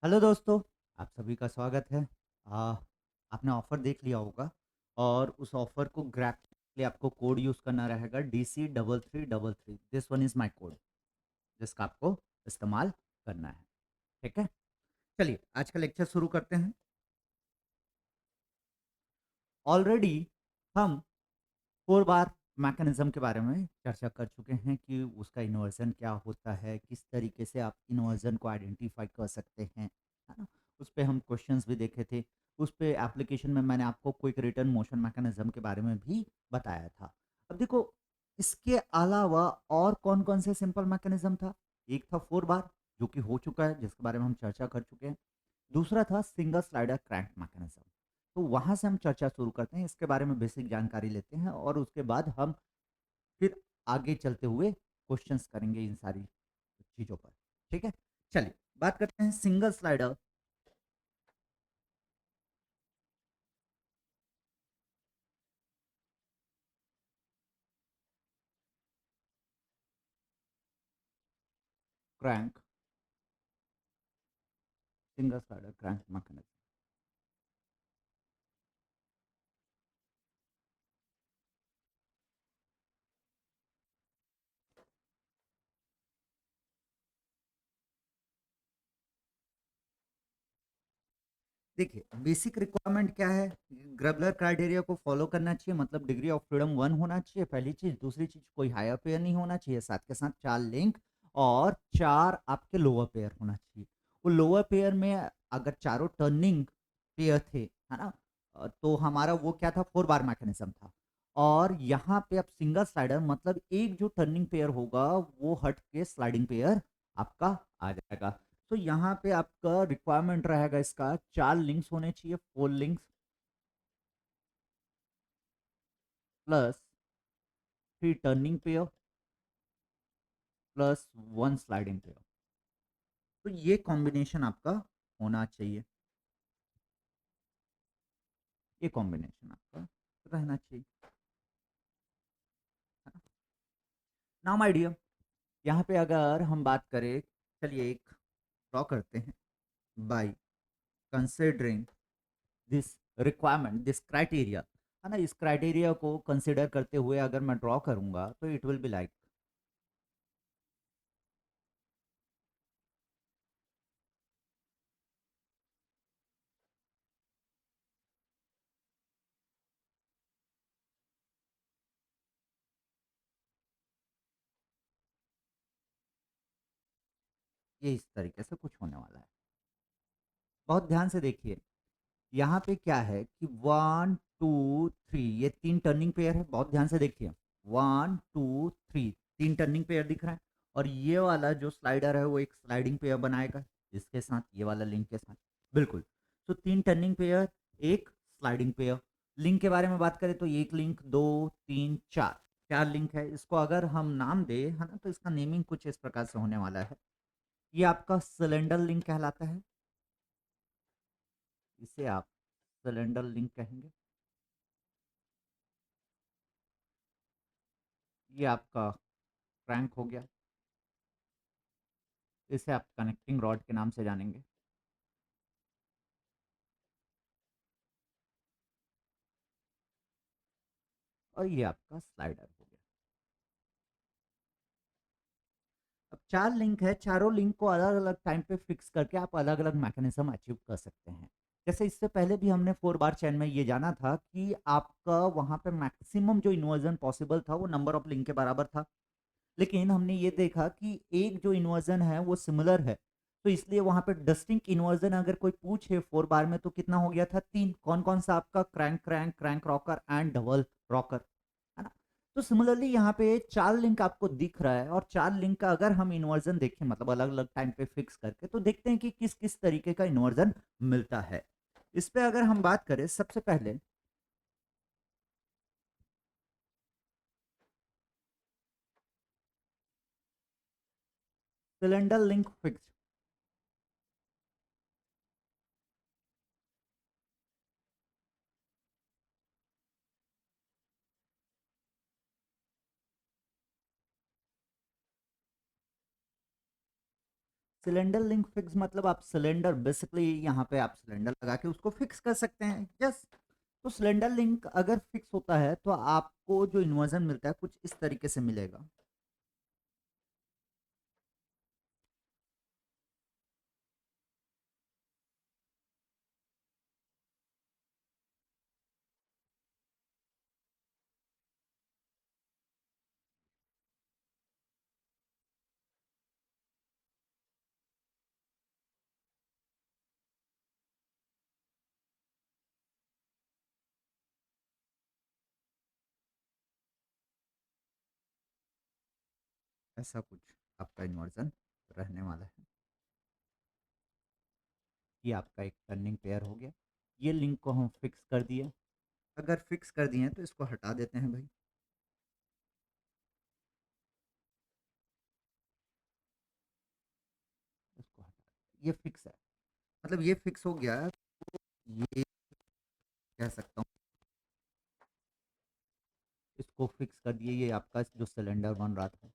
Hello दोस्तों, आप सभी का स्वागत है। आ, आपने ऑफ़र देख लिया होगा और उस ऑफ़र को ग्रैब करने के लिए आपको कोड यूज़ करना रहेगा DC3333। This one is my code जिसका आपको इस्तेमाल करना है। ठीक है? चलिए आज का लेक्चर शुरू करते हैं। ऑलरेडी हम 4 बार मैकेनिज़्म के बारे में चर्चा कर चुके हैं कि उसका इन्वर्जन क्या होता है, किस तरीके से आप इन्वर्जन को आइडेंटिफ़ाई कर सकते हैं, है ना? उस पे हम क्वेश्चंस भी देखे थे। उस पे एप्लीकेशन में मैंने आपको क्विक रिटर्न मोशन मैकेनिज़्म के बारे में भी बताया था। अब देखो, इसके अलावा और कौन-कौन से सिंपल मैकेनिज़्म था? एक था 4 बार जो कि हो चुका है, जिसके बारे में हम चर्चा कर चुके हैं। दूसरा था सिंगल स्लाइडर क्रैंक मैकेनिज्म। तो वहां से हम चर्चा शुरू करते हैं, इसके बारे में बेसिक जानकारी लेते हैं और उसके बाद हम फिर आगे चलते हुए क्वेश्चंस करेंगे इन सारी चीजों पर। ठीक है, चलिए बात करते हैं single slider crank single slider crank mechanism. देखिए, बेसिक रिक्वायरमेंट क्या है? ग्रेबलर क्राइटेरिया को फॉलो करना चाहिए, मतलब डिग्री ऑफ फ्रीडम 1 होना चाहिए, पहली चीज। दूसरी चीज, कोई हायर पेयर नहीं होना चाहिए, साथ के साथ 4 लिंक और 4 आपके लोअर पेयर होना चाहिए। वो लोअर पेयर में अगर चारों टर्निंग पेयर थे, है ना, तो हमारा वो क्या था, 4 बार मैकेनिज्म था। और यहाँ पे अब सिंगल स्लाइडर मतलब एक जो टर्निंग पेयर होगा वो हट के स्लाइडिंग पेयर आपका आ जाएगा। तो यहाँ पे आपका रिक्वायरमेंट रहेगा, इसका 4 लिंक्स होने चाहिए, 4 links plus 3 turning pair plus 1 sliding pair. तो ये कॉम्बिनेशन आपका होना चाहिए, ये कॉम्बिनेशन आपका रहना चाहिए। नाउ माय डियर, यहाँ पे अगर हम बात करें, चलिए एक ड्रॉ करते हैं। By considering this requirement, this criteria, है ना, इस क्राइटेरिया को कंसिडर करते हुए अगर मैं ड्रॉ करूंगा तो इट विल बी लाइक, ये इस तरीके से कुछ होने वाला है। बहुत ध्यान से देखिए, यहाँ पे क्या है कि 1 2 3 ये 3 टर्निंग पेयर है। बहुत ध्यान से देखिए, 1 2 3 3 टर्निंग पेयर दिख रहा है। और ये वाला जो स्लाइडर है वो एक स्लाइडिंग पेयर बनाएगा, इसके साथ ये वाला लिंक के साथ। बिल्कुल। तो 3 टर्निंग पेयर, एक स्लाइडिंग पेयर। लिंक के बारे में बात करें तो एक लिंक, 2 3 4, 4 लिंक है। इसको अगर हम नाम दे, है ना, तो इसका नेमिंग कुछ इस प्रकार से होने वाला है। ये आपका सिलेंडर लिंक कहलाता है, इसे आप सिलेंडर लिंक कहेंगे। ये आपका क्रैंक हो गया, इसे आप कनेक्टिंग रॉड के नाम से जानेंगे। और ये आपका स्लाइडर हो गया। अब 4 लिंक है, चारों लिंक को अलग अलग टाइम पे फिक्स करके आप अलग अलग मैकेनिज्म अचीव कर सकते हैं। जैसे इससे पहले भी हमने 4 बार चैन में ये जाना था कि आपका वहां पे मैक्सिमम जो इन्वर्जन पॉसिबल था वो नंबर ऑफ लिंक के बराबर था। लेकिन हमने ये देखा कि एक जो इन्वर्जन है वो सिमिलर है, तो इसलिए वहां पे डिस्टिंक्ट इन्वर्जन अगर कोई पूछे 4 बार में तो कितना हो गया था, 3। कौन कौन सा आपका, crank crank crank rocker and double rocker, है ना। तो सिमिलरली यहाँ पे 4 लिंक आपको दिख रहा है और 4 लिंक का अगर हम इन्वर्जन देखें, मतलब अलग अलग टाइम पे फिक्स करके, तो देखते हैं कि किस किस तरीके का इन्वर्जन मिलता है। इस पे अगर हम बात करें, सबसे पहले cylinder link fix. Cylinder link fix मतलब आप सिलेंडर बेसिकली यहाँ पे आप सिलेंडर लगा के उसको फिक्स कर सकते हैं। यस, तो सिलेंडर लिंक अगर फिक्स होता है तो आपको जो इन्वर्जन मिलता है कुछ इस तरीके से मिलेगा। ऐसा कुछ आपका इन्वर्जन रहने वाला है। ये आपका एक टर्निंग पेयर हो गया। ये लिंक को हम फिक्स कर दिए। अगर फिक्स कर दिए हैं तो इसको हटा देते हैं भाई। इसको हटा, ये फिक्स है, मतलब ये फिक्स हो गया। ये कह सकता हूँ इसको फिक्स कर दिए। ये आपका जो सिलेंडर बन रहा था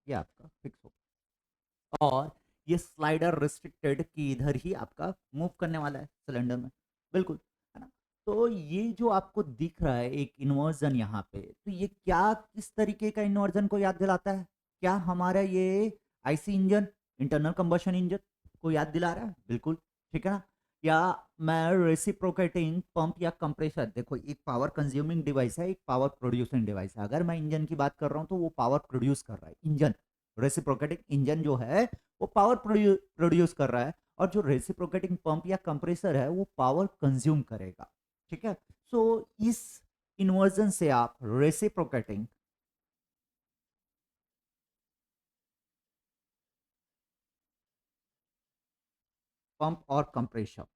ये आपका फिक्स हो गया। और ये स्लाइडर रिस्ट्रिक्टेड की इधर ही आपका मूव करने वाला है सिलेंडर में, बिल्कुल, है ना। तो ये जो आपको दिख रहा है एक इन्वर्जन यहाँ पे, तो ये क्या किस तरीके का इन्वर्जन को याद दिलाता है? क्या हमारा ये IC engine, internal combustion engine को याद दिला रहा है? बिल्कुल, ठीक है ना। या मैं रेसिप्रोकेटिंग पंप या कंप्रेसर, देखो एक पावर कंज्यूमिंग डिवाइस है, एक पावर प्रोड्यूसिंग डिवाइस है। अगर मैं इंजन की बात कर रहा हूं तो वो पावर प्रोड्यूस कर रहा है इंजन। रेसिप्रोकेटिंग इंजन जो है वो पावर प्रोड्यूस कर रहा है, और जो रेसिप्रोकेटिंग पंप या कंप्रेसर है वो पावर कंज्यूम करेगा, ठीक है। सो इस इन्वर्जन से आप रेसिप्रोकेटिंग पंप और कंप्रेसर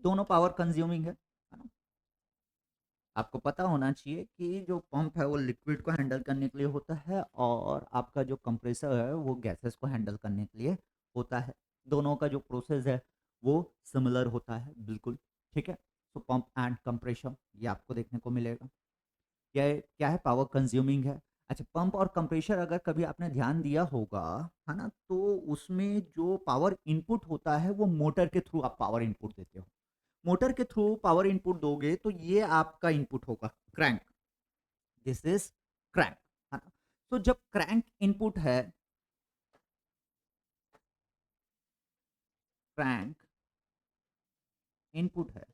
दोनों पावर कंज्यूमिंग है ना। आपको पता होना चाहिए कि जो पंप है वो लिक्विड को हैंडल करने के लिए होता है, और आपका जो कंप्रेसर है वो गैसेस को हैंडल करने के लिए होता है। दोनों का जो प्रोसेस है वो सिमिलर होता है, बिल्कुल, ठीक है। तो पंप एंड कंप्रेशर ये आपको देखने को मिलेगा। क्या है, पावर कंज्यूमिंग है। अच्छा, पंप और कंप्रेसर अगर कभी आपने ध्यान दिया होगा, है ना, तो उसमें जो पावर इनपुट होता है वो मोटर के थ्रू आप पावर इनपुट देते हो। मोटर के थ्रू पावर इनपुट दोगे तो ये आपका इनपुट होगा क्रैंक। दिस इज क्रैंक, है ना। तो जब क्रैंक इनपुट है, क्रैंक इनपुट है,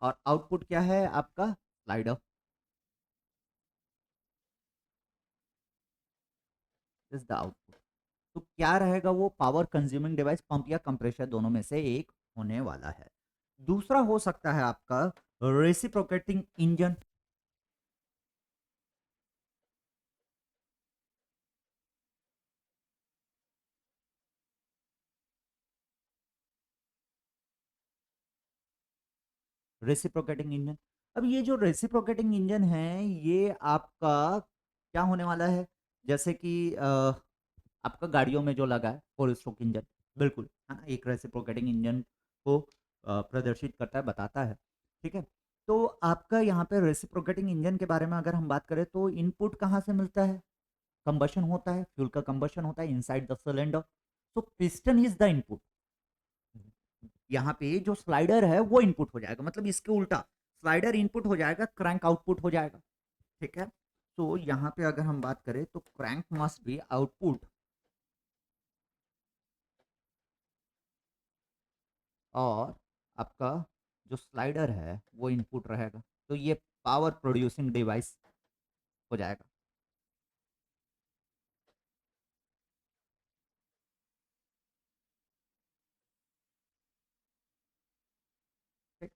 और आउटपुट क्या है आपका? स्लाइडर। Is the output. तो क्या रहेगा? वो पावर कंज्यूमिंग डिवाइस पंप या कंप्रेसर दोनों में से एक होने वाला है। दूसरा हो सकता है आपका रेसिप्रोकेटिंग इंजन। रेसिप्रोकेटिंग इंजन, अब ये जो रेसिप्रोकेटिंग इंजन है ये आपका क्या होने वाला है? जैसे कि आपका गाड़ियों में जो लगा है 4 स्ट्रोक इंजन, बिल्कुल, है ना, एक रेसिप्रोकेटिंग इंजन को प्रदर्शित करता है, बताता है, ठीक है। तो आपका यहाँ पे रेसिप्रोकेटिंग इंजन के बारे में अगर हम बात करें तो इनपुट कहाँ से मिलता है? कंबशन होता है, फ्यूल का कंबशन होता है inside the cylinder. So piston is the input. यहाँ पे जो स्लाइडर है वो इनपुट हो जाएगा, मतलब इसके उल्टा, स्लाइडर इनपुट हो जाएगा, क्रैंक आउटपुट हो जाएगा, ठीक है। तो यहाँ पे अगर हम बात करें तो क्रैंक मस्ट बी आउटपुट, और आपका जो स्लाइडर है वो इनपुट रहेगा। तो ये पावर प्रोड्यूसिंग डिवाइस हो जाएगा, ठीक।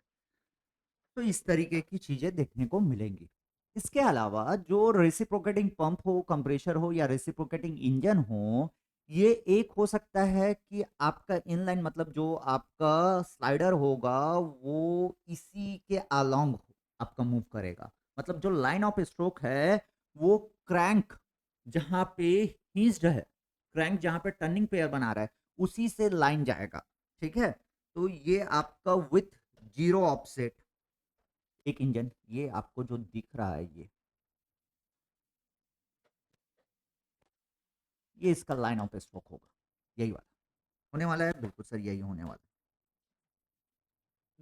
तो इस तरीके की चीजें देखने को मिलेंगी। इसके अलावा जो रेसिप्रोकेटिंग पंप हो, कंप्रेसर हो, या रेसिप्रोकेटिंग इंजन हो, ये एक हो सकता है कि आपका इनलाइन, मतलब जो आपका स्लाइडर होगा वो इसी के अलोंग आपका मूव करेगा। मतलब जो लाइन ऑफ स्ट्रोक है वो क्रैंक जहां पे हिंज्ड है, क्रैंक जहां पे टर्निंग पेयर बना रहा है, उसी से लाइन जाएगा, ठीक है। तो ये आपका विथ जीरो ऑफसेट एक इंजन, ये आपको जो दिख रहा है ये ये इसका लाइन ऑफ स्ट्रोक होगा, यही वाला होने वाला है, बिल्कुल सर यही होने वाला है।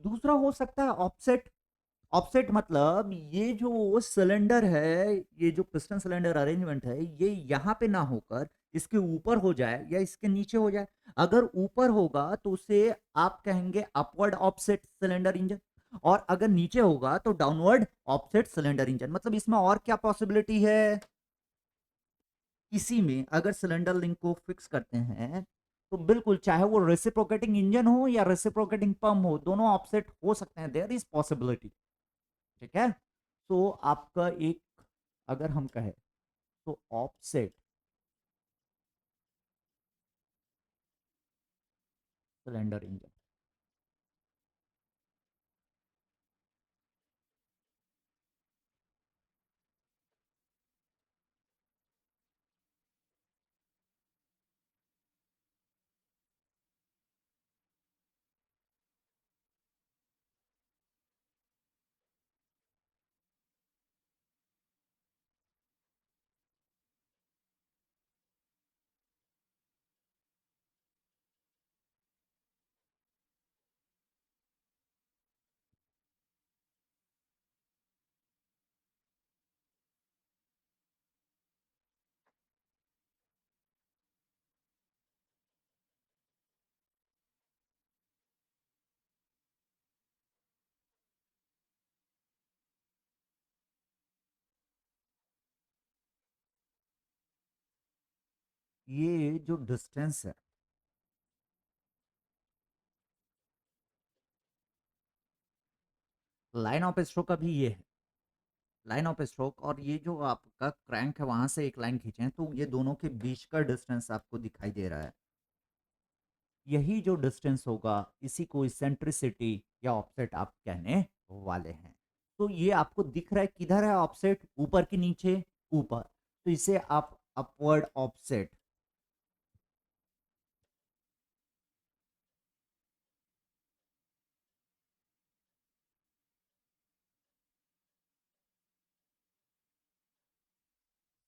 दूसरा हो सकता है ऑफसेट। ऑफसेट मतलब ये जो सिलेंडर है, ये जो पिस्टन सिलेंडर अरेंजमेंट है, ये यहाँ पे ना होकर इसके ऊपर हो जाए या इसके नीचे हो जाए। अगर ऊपर होगा तो उसे आप कहेंगे अपवर्ड ऑफसेट सिलेंडर इंजन, और अगर नीचे होगा तो डाउनवर्ड ऑफसेट सिलेंडर इंजन। मतलब इसमें और क्या पॉसिबिलिटी है, इसी में अगर सिलेंडर लिंक को फिक्स करते हैं तो बिल्कुल, चाहे वो रेसिप्रोकेटिंग इंजन हो या रेसिप्रोकेटिंग पंप हो, दोनों ऑफसेट हो सकते हैं, देयर इज पॉसिबिलिटी। ठीक है, तो आपका एक, अगर हम कहें तो ऑफसेट सिलेंडर इंजन, ये जो डिस्टेंस है, लाइन ऑफ स्ट्रोक का भी ये है। लाइन ऑफ स्ट्रोक और ये जो आपका क्रैंक है वहां से एक लाइन खींचे तो ये दोनों के बीच का डिस्टेंस आपको दिखाई दे रहा है। यही जो डिस्टेंस होगा इसी को इसेंट्रिसिटी या ऑफसेट आप कहने वाले हैं। तो ये आपको दिख रहा है किधर है ऑफसेट, ऊपर की नीचे, ऊपर, तो इसे आप अपवर्ड ऑफसेट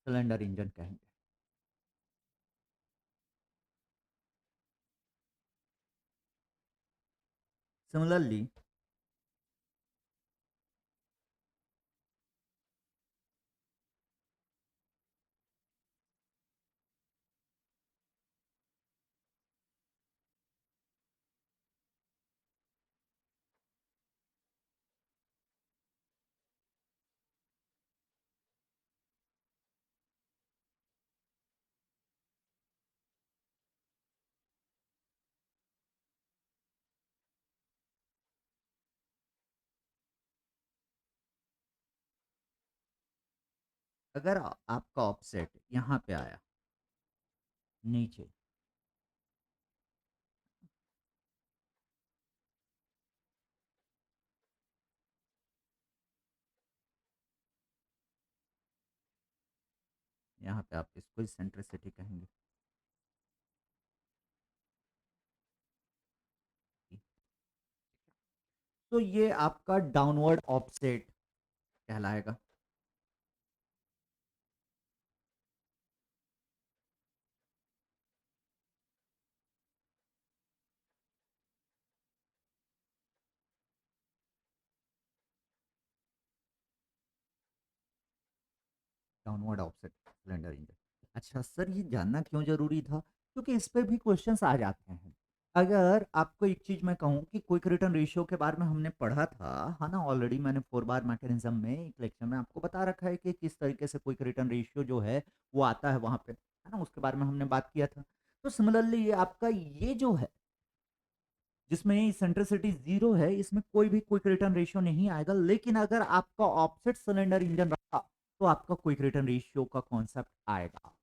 सिलेंडर इंजन कहेंगे। सिमिलरली अगर आपका ऑफसेट यहाँ पे आया नीचे, यहाँ पे आप इसको इसेंट्रिसिटी कहेंगे। तो ये आपका डाउनवर्ड ऑफसेट कहलाएगा। Downward offset cylinder engine. अच्छा सर, ये जानना क्यों जरूरी था, क्योंकि इस पे भी क्वेश्चंस आ जाते हैं। अगर आपको एक चीज मैं कहूँ कि क्विक रिटर्न रेशियो के बारे में हमने पढ़ा था, है ना, ऑलरेडी मैंने 4 बार मैकेनिज्म में एक लेक्चर में आपको बता रखा है कि किस तरीके से क्विक रिटर्न रेशियो जो है वो आता है वहां पे, है ना, उसके बारे में हमने बात किया था। तो सिमिलरली ये आपका ये जो है जिसमें सेंट्रिसिटी जीरो है, इसमें कोई भी क्विक रिटर्न रेशियो नहीं आएगा। लेकिन अगर आपका ऑफसेट सिलेंडर इंजन रहा तो आपका क्विक रिटर्न रेशियो का कॉन्सेप्ट आएगा।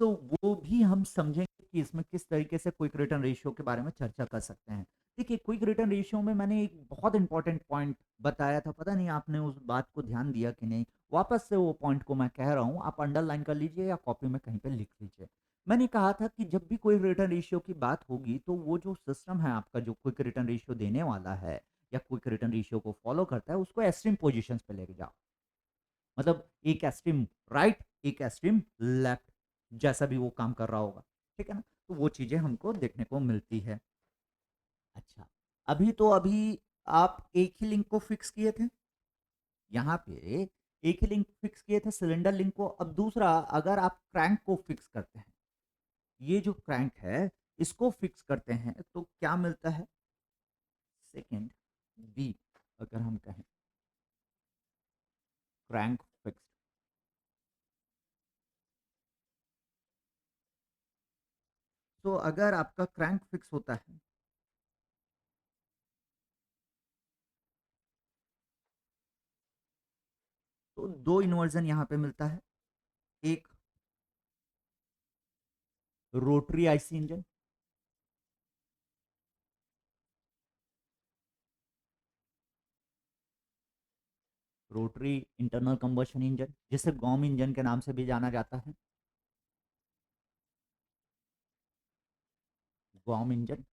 तो वो भी हम समझेंगे कि इसमें किस तरीके से क्विक रिटर्न रेशियो के बारे में चर्चा कर सकते हैं। देखिए, क्विक रिटर्न रेशियो में मैंने एक बहुत इंपॉर्टेंट पॉइंट बताया था, पता नहीं आपने उस बात को ध्यान दिया कि नहीं। वापस से वो पॉइंट को मैं कह रहा हूँ, आप अंडरलाइन कर लीजिए या कॉपी में कहीं पे लिख लीजिए। मैंने कहा था कि जब भी कोई रिटर्न रेशियो की बात होगी तो वो जो सिस्टम है आपका जो क्विक रिटर्न रेशियो देने वाला है या क्विक रिटर्न रेशियो को फॉलो करता है, उसको एक्सट्रीम पोजीशंस पे लेके जाओ। मतलब एक एक्सट्रीम राइट, एक एक्सट्रीम लेफ्ट, जैसा भी वो काम कर रहा होगा, ठीक है ना? तो वो चीज़ें हमको देखने को मिलती है। अच्छा, अभी आप एक ही लिंक को फिक्स किए थे, यहाँ पे एक ही लिंक फिक्स किए थे सिलेंडर लिंक को। अब दूसरा, अगर आप क्रैंक को फिक्स करते हैं, ये जो क्रैंक है इसको फिक्स करते हैं तो क्या मिलता है? सेकंड बी, अगर हम कहें क्रैंक फिक्स, तो अगर आपका क्रैंक फिक्स होता है तो दो इन्वर्जन यहाँ पे मिलता है। एक rotary IC engine, rotary internal combustion engine, जिसे गॉम इंजन के नाम से भी जाना जाता है, गॉम इंजन,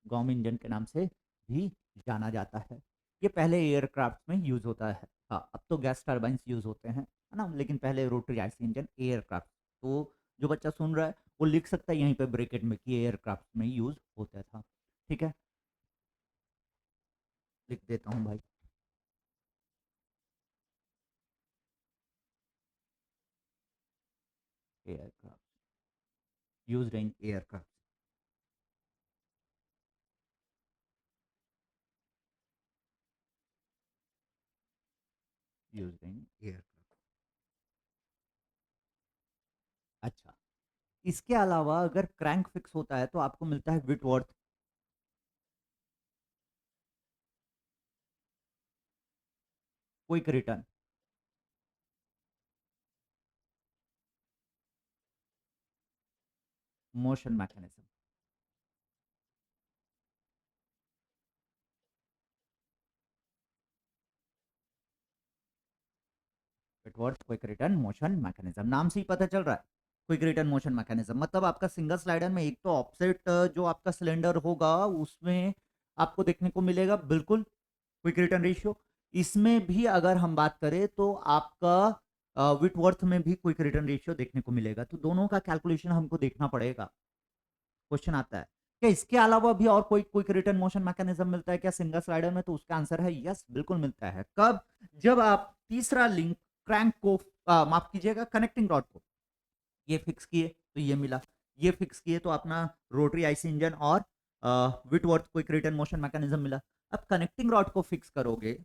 गॉम इंजन के नाम से भी जाना जाता है। ये पहले एयरक्राफ्ट में यूज होता है। हाँ, अब तो गैस टर्बाइंस यूज होते हैं, है ना? लेकिन पहले रोटरी आईसी इंजन एयरक्राफ्ट, तो जो बच्चा सुन रहा है वो लिख सकता है यहीं पे ब्रैकेट में कि एयरक्राफ्ट में यूज होता था। ठीक है, लिख देता हूँ भाई। Aircraft, use in aircraft, use in aircraft. अच्छा, इसके अलावा अगर क्रैंक फिक्स होता है तो आपको मिलता है Whitworth quick return motion mechanism. Whitworth quick return motion mechanism, नाम से ही पता चल रहा है क्विक रिटर्न मोशन मैकेनिज्म। मतलब आपका सिंगल स्लाइडर में एक तो ऑफसेट जो आपका सिलेंडर होगा उसमें आपको देखने को मिलेगा बिल्कुल क्विक रिटर्न रेशियो। इसमें भी अगर हम बात करें तो आपका विटवर्थ में भी क्विक रिटर्न रेशियो देखने को मिलेगा। तो दोनों का कैलकुलेशन हमको देखना पड़ेगा। क्वेश्चन आता है क्या इसके अलावा भी और कोई क्विक रिटर्न मोशन मैकेनिज्म मिलता है क्या सिंगल स्लाइडर में? तो उसका आंसर है यस, बिल्कुल मिलता है। कब? जब आप तीसरा लिंक क्रैंक को माफ कीजिएगा कनेक्टिंग रॉड को ये फिक्स किए तो ये मिला, ये फिक्स किए तो अपना रोटरी आईसी इंजन और Whitworth quick return motion mechanism मिला। अब कनेक्टिंग रॉड को फिक्स करोगे,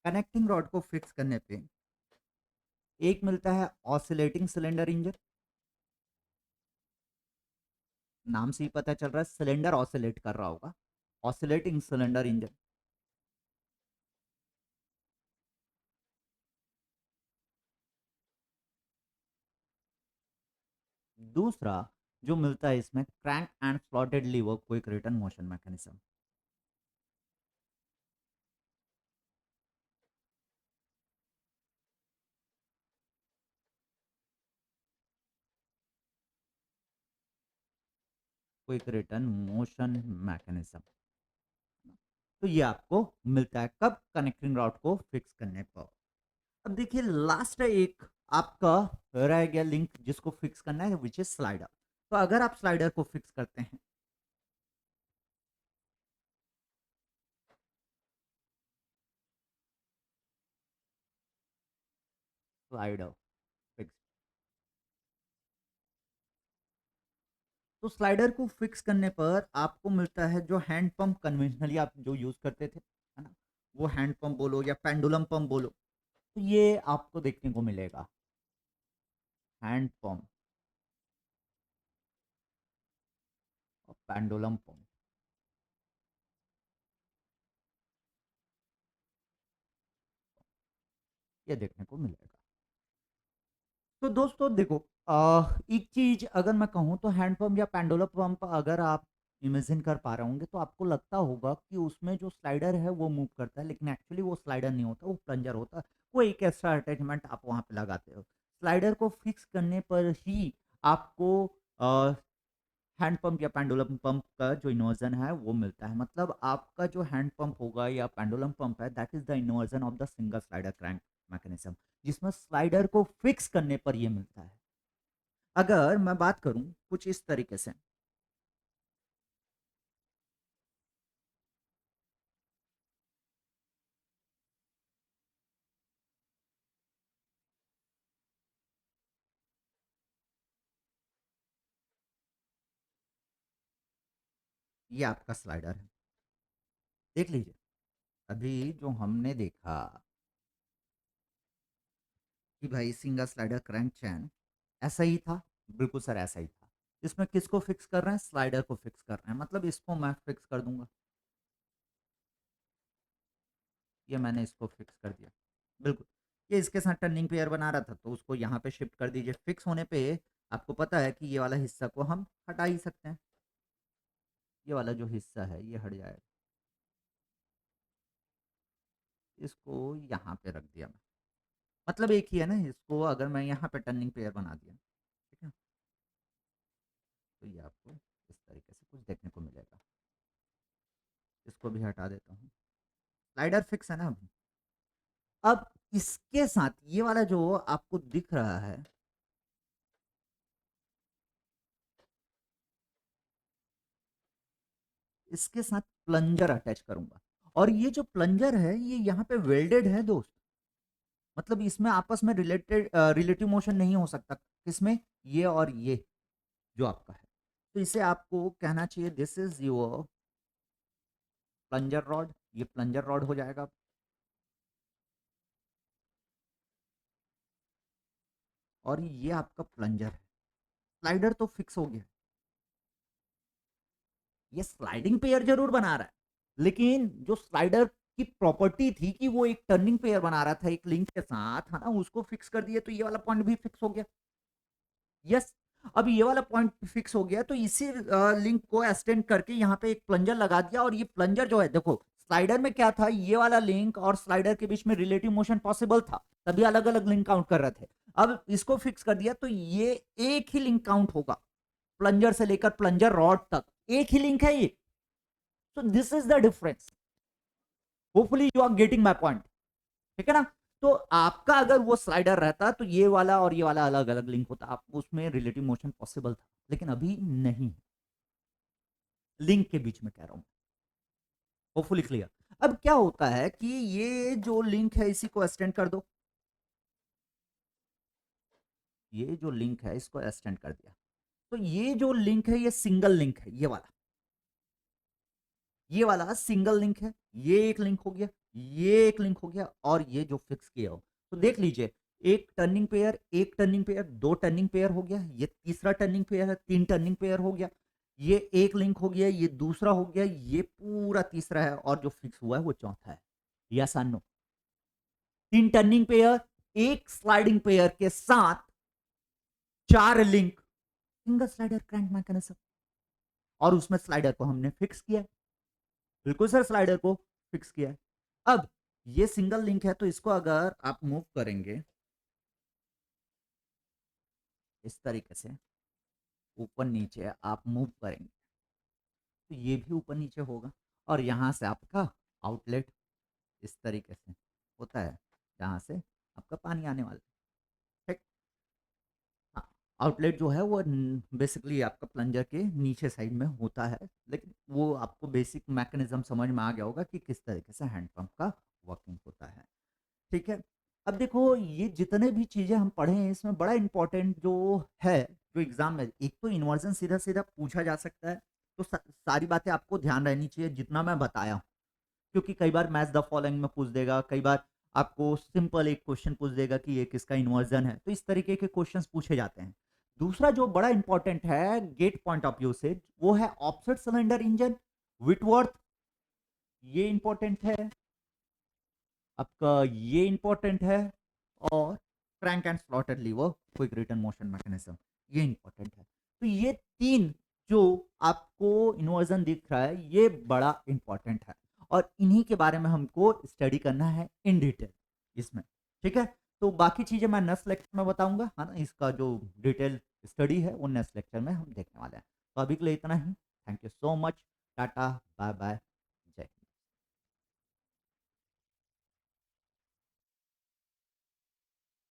कनेक्टिंग रॉड को फिक्स करने पे एक मिलता है ऑसिलेटिंग सिलेंडर इंजन, नाम से ही पता चल रहा है सिलेंडर ऑसिलेट कर रहा होगा, ऑसिलेटिंग सिलेंडर इंजन। दूसरा जो मिलता है इसमें crank and slotted lever quick return motion mechanism. Quick return motion mechanism, तो ये आपको मिलता है कब? कनेक्टिंग रॉड को फिक्स करने पर। अब देखिए लास्ट एक आपका रह गया लिंक जिसको फिक्स करना है, विच इज स्लाइडर। तो अगर आप स्लाइडर को फिक्स करते हैं, स्लाइडर फिक्स, तो स्लाइडर को फिक्स करने पर आपको मिलता है जो हैंड पंप कन्वेंशनली आप जो यूज करते थे, है ना? वो हैंड पंप बोलो या पेंडुलम पंप बोलो, तो ये आपको देखने को मिलेगा। हैंड पंप और पेंडुलम पंप, ये देखने को मिलेगा। तो दोस्तों देखो, एक चीज अगर मैं कहूँ तो हैंड पंप या पेंडुलम पंप अगर आप इमेजिन कर पा रहे होंगे तो आपको लगता होगा कि उसमें जो स्लाइडर है वो मूव करता है, लेकिन एक्चुअली वो स्लाइडर नहीं होता, वो प्लंजर होता है। वो एक एक्स्ट्रा अटैचमेंट आप वहाँ पे लगाते हो। स्लाइडर को फिक्स करने पर ही आपको हैंड पंप या पेंडुलम पंप का जो इन्वर्जन है वो मिलता है। मतलब आपका जो हैंड पंप होगा या पेंडुलम पंप है, that is the inversion of the single slider crank mechanism, जिसमें स्लाइडर को फिक्स करने पर ये मिलता है। अगर मैं बात करूं कुछ इस तरीके से, ये आपका स्लाइडर है, देख लीजिए। अभी जो हमने देखा कि भाई सिंगल स्लाइडर क्रैंक चैन ऐसा ही था, बिल्कुल सर ऐसा ही था। इसमें किसको फिक्स कर रहे हैं? स्लाइडर को फिक्स कर रहे हैं। मतलब इसको मैं फिक्स कर दूंगा, ये मैंने इसको फिक्स कर दिया, बिल्कुल। ये इसके साथ टर्निंग पेयर बना रहा था तो उसको यहाँ पे शिफ्ट कर दीजिए। फिक्स होने पे आपको पता है कि ये वाला हिस्सा को हम हटा ही सकते हैं, ये वाला जो हिस्सा है ये हट जाएगा। इसको यहाँ पे रख दिया मैं, मतलब एक ही है ना। इसको अगर मैं यहाँ पे टर्निंग पेयर बना दिया, ठीक है, तो ये आपको इस तरीके से कुछ देखने को मिलेगा। इसको भी हटा देता हूँ, स्लाइडर फिक्स है ना अभी। अब इसके साथ ये वाला जो आपको दिख रहा है, इसके साथ प्लंजर अटैच करूंगा। और ये जो प्लंजर है ये यहाँ पे वेल्डेड है दोस्त। मतलब इसमें आपस में रिलेटिव मोशन नहीं हो सकता। किसमें? ये और ये जो आपका है। तो इसे आपको कहना चाहिए this is your plunger rod. ये प्लंजर रॉड हो जाएगा। और ये आपका प्लंजर है। स्लाइडर तो फिक्स हो गया। ये स्लाइडिंग पेयर जरूर बना रहा है, लेकिन जो स्लाइडर की प्रॉपर्टी थी कि वो एक टर्निंग पेयर बना रहा था एक लिंक के साथ, है ना, उसको फिक्स कर दिया तो ये वाला पॉइंट भी फिक्स हो गया। यस। अब ये वाला पॉइंट फिक्स हो गया तो इसी लिंक को एक्सटेंड करके यहाँ पे एक प्लंजर लगा दिया। और ये प्लंजर जो है, देखो स्लाइडर में क्या था, ये वाला लिंक और स्लाइडर के बीच में रिलेटिव मोशन पॉसिबल था, तभी अलग अलग लिंक काउंट कर रहे थे। अब इसको फिक्स कर दिया तो ये एक ही लिंक काउंट होगा, प्लंजर से लेकर प्लंजर रॉड तक एक ही लिंक है ये। So this is the difference. Hopefully you are getting my point, ठीक है ना। तो आपका अगर वो स्लाइडर रहता तो ये वाला और ये वाला अलग अलग लिंक होता, आप उसमें रिलेटिव मोशन पॉसिबल था, लेकिन अभी नहीं। लिंक के बीच में कह रहा हूं, होपफुली क्लियर। अब क्या होता है कि ये जो लिंक है इसी को एक्सटेंड कर दो। ये जो लिंक है इसको एक्सटेंड कर दिया तो ये जो लिंक है ये सिंगल लिंक है। ये वाला सिंगल लिंक है। ये एक लिंक हो गया, ये एक लिंक हो गया, और ये जो फिक्स किया हो। तो देख लीजिए, एक टर्निंग पेयर, एक टर्निंग पेयर, दो टर्निंग पेयर हो गया, ये तीसरा टर्निंग पेयर है, तीन टर्निंग पेयर हो गया, ये एक लिंक हो गया, ये दूसरा हो गया, ये पूरा तीसरा है, और जो फिक्स हुआ है वो चौथा है। यस और नो? तीन टर्निंग पेयर, एक स्लाइडिंग पेयर के साथ चार link, single slider crank mechanism. और उसमें स्लाइडर को हमने फिक्स किया। बिल्कुल सर, स्लाइडर को फिक्स किया है। अब ये सिंगल लिंक है तो इसको अगर आप मूव करेंगे इस तरीके से, ऊपर नीचे आप मूव करेंगे तो ये भी ऊपर नीचे होगा। और यहाँ से आपका आउटलेट इस तरीके से होता है, जहाँ से आपका पानी आने वाला है। ठीक। हाँ, आउटलेट जो है वो बेसिकली आपका प्लंजर के नीचे साइड में होता है, लेकिन वो आपको बेसिक मैकेनिज्म समझ में आ गया होगा कि किस तरीके से हैंडपंप का वर्किंग होता है। ठीक है। अब देखो ये जितने भी चीजें हम पढ़े हैं इसमें बड़ा इंपॉर्टेंट जो है, जो एग्जाम में एक तो इन्वर्जन सीधा सीधा पूछा जा सकता है। तो सारी बातें आपको ध्यान रहनी चाहिए जितना मैं बताया हूँ, क्योंकि कई बार मैच द फॉलोइंग में पूछ देगा, कई बार आपको सिंपल एक क्वेश्चन पूछ देगा कि ये किसका इन्वर्जन है। तो इस तरीके के क्वेश्चंस पूछे जाते हैं। दूसरा जो बड़ा इंपॉर्टेंट है गेट पॉइंट ऑफ व्यू से, वो है ऑफसेट सिलेंडर इंजन, विटवर्थ, ये इंपॉर्टेंट है आपका, ये इंपॉर्टेंट है, और crank and slotted lever quick return motion mechanism, ये इंपॉर्टेंट है। तो ये तीन जो आपको इन्वर्जन दिख रहा है ये बड़ा इंपॉर्टेंट है और इन्हीं के बारे में हमको स्टडी करना है इन डिटेल इसमें, ठीक है? तो बाकी चीज़ें मैं नेक्स्ट लेक्चर में बताऊँगा, है ना? इसका जो डिटेल स्टडी है वो नेक्स्ट लेक्चर में हम देखने वाले हैं। तो अभी के लिए इतना ही। Thank you so much. Tata, bye-bye.